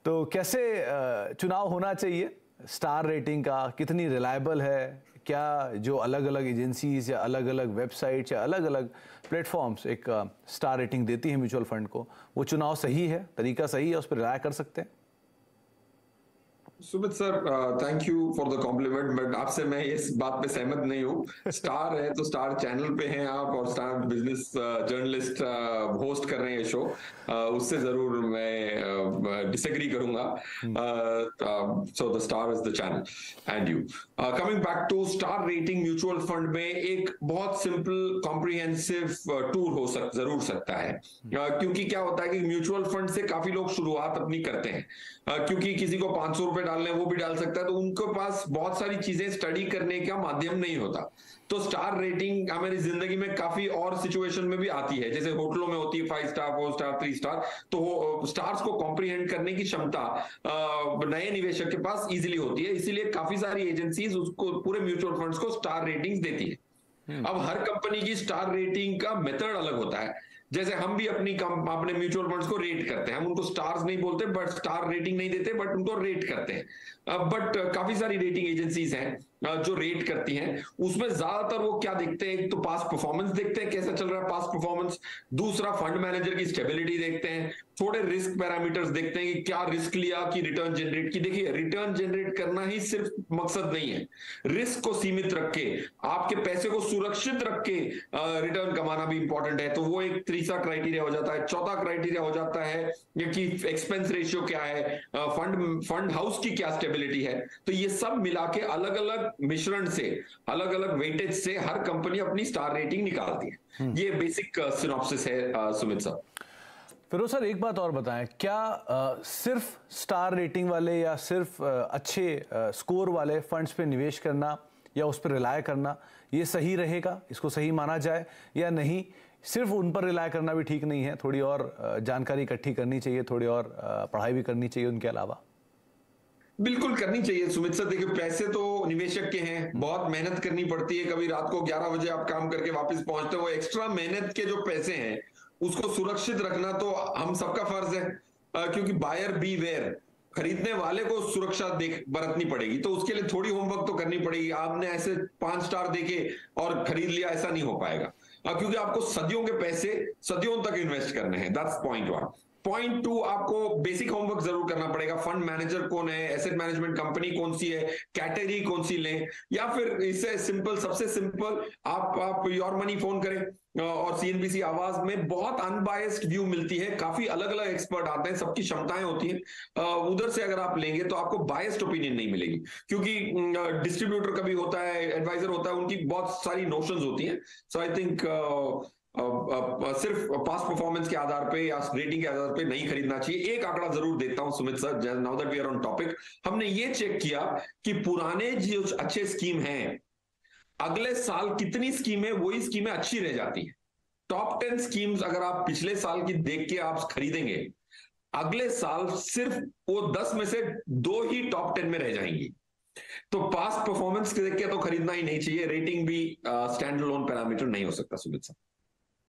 तो कैसे चुनाव होना चाहिए स्टार रेटिंग का? कितनी रिलायबल है? क्या जो अलग अलग एजेंसीज या अलग अलग वेबसाइट्स या अलग अलग प्लेटफॉर्म्स एक स्टार रेटिंग देती हैं म्यूचुअल फंड को, वो चुनाव सही है, तरीका सही है, उस पर रिलाय कर सकते हैं? Sumit sir, thank you for the compliment, but आपसे मैं इस बात पे सहमत नहीं हूँ। स्टार है तो स्टार चैनल पे हैं आप, और स्टार बिजनेस जर्नलिस्ट होस्ट कर रहे हैं शो, उससे जरूर मैं डिसएग्री करूंगा। So the star is the channel and you. Coming back to star rating mutual fund में, एक बहुत सिंपल कॉम्प्रिहेंसिव टूर जरूर सकता है। क्योंकि क्या होता है कि म्यूचुअल फंड से काफी लोग शुरुआत अपनी करते हैं, क्योंकि किसी को 500 रुपए डालने वो भी डाल सकता है, तो उनके पास बहुत सारी चीजें स्टडी करने का माध्यम नहीं होता। तो स्टार रेटिंग हमारी जिंदगी में काफी और सिचुएशन में भी आती है, जैसे होटलों में होती है 5 स्टार 4 स्टार 3 स्टार, तो स्टार्स को कॉम्प्रीहेंड करने की क्षमता नए निवेशक के पास इजीली होती है। इसीलिए काफी सारी एजेंसीज उसको, पूरे म्यूचुअल फंड्स को स्टार रेटिंग्स देती है। अब हर कंपनी की स्टार रेटिंग का मेथड अलग होता है। जैसे हम भी अपने म्यूचुअल फंड्स को रेट करते हैं, हम उनको स्टार्स नहीं बोलते, बट स्टार रेटिंग नहीं देते, बट उनको रेट करते हैं। बट काफी सारी रेटिंग एजेंसीज हैं जो रेट करती हैं। उसमें ज्यादातर वो क्या देखते हैं, एक तो पास्ट परफॉर्मेंस देखते हैं, कैसा चल रहा है पास्ट परफॉर्मेंस। दूसरा, फंड मैनेजर की स्टेबिलिटी देखते हैं। थोड़े रिस्क पैरामीटर्स देखते हैं कि क्या रिस्क लिया कि रिटर्न जनरेट की। देखिए, रिटर्न जनरेट करना ही सिर्फ मकसद नहीं है, रिस्क को सीमित रख के, आपके पैसे को सुरक्षित रख के रिटर्न कमाना भी इंपॉर्टेंट है। तो वो एक तीसरा क्राइटेरिया हो जाता है। चौथा क्राइटेरिया हो जाता है कि एक्सपेंस रेशियो क्या है, फंड हाउस की क्या स्टेबिलिटी है। तो ये सब मिला के अलग अलग मिश्रण से, अलग अलग वेटेज से हर कंपनी अपनी स्टार रेटिंग निकालती है। ये बेसिक सिनॉप्सिस है सुमित साहब। फिरोज सर, एक बात और बताएं, क्या सिर्फ स्टार रेटिंग वाले या सिर्फ अच्छे स्कोर वाले फंड्स पे निवेश करना या उस पर रिलाय करना ये सही रहेगा, इसको सही माना जाए या नहीं? सिर्फ उन पर रिलाय करना भी ठीक नहीं है, थोड़ी और जानकारी इकट्ठी करनी चाहिए, थोड़ी और पढ़ाई भी करनी चाहिए उनके अलावा? बिल्कुल करनी चाहिए सुमित सर। देखिए, पैसे तो निवेशक के हैं, बहुत मेहनत करनी पड़ती है। कभी रात को 11 बजे आप काम करके वापस पहुंचते हो, एक्स्ट्रा मेहनत के जो पैसे हैं उसको सुरक्षित रखना तो हम सबका फर्ज है। क्योंकि बायर बी वेयर, खरीदने वाले को सुरक्षा बरतनी पड़ेगी, तो उसके लिए थोड़ी होमवर्क तो करनी पड़ेगी। आपने ऐसे 5 स्टार देके और खरीद लिया, ऐसा नहीं हो पाएगा। क्योंकि आपको सदियों के पैसे सदियों तक इन्वेस्ट करने हैं। That's point 1। पॉइंट 2, आपको बेसिक होमवर्क जरूर करना पड़ेगा। फंड मैनेजर कौन है, एसेट मैनेजमेंट कंपनी कौन सी है, कैटेगरी कौन सी लें, या फिर इससे सिंपल, सबसे सिंपल, आप योर मनी फोन करें और सीएनबीसी आवाज में बहुत अनबायस्ड व्यू मिलती है। काफी अलग अलग एक्सपर्ट आते हैं, सबकी क्षमताएं होती हैं। उधर से अगर आप लेंगे तो आपको बायस्ड ओपिनियन नहीं मिलेगी, क्योंकि डिस्ट्रीब्यूटर का भी होता है, एडवाइजर होता है, उनकी बहुत सारी नोशंस होती हैं। सो आई थिंक सिर्फ पास्ट परफॉर्मेंस के आधार पे या रेटिंग के आधार पे नहीं खरीदना चाहिए। एक आंकड़ा जरूर देता हूं Sumit sir, now that we are on topic. हमने ये चेक किया कि पुराने जो अच्छे स्कीम हैं, अगले साल कितनी स्कीमें, वही स्कीमें अच्छी रह जाती हैं। टॉप 10 स्कीम्स अगर आप पिछले साल की देख के आप खरीदेंगे, अगले साल सिर्फ वो 10 में से 2 ही टॉप 10 में रह जाएंगी। तो पास्ट परफॉर्मेंस देख के तो खरीदना ही नहीं चाहिए। रेटिंग भी स्टैंड अलोन पैरामीटर नहीं हो सकता सुमित सर।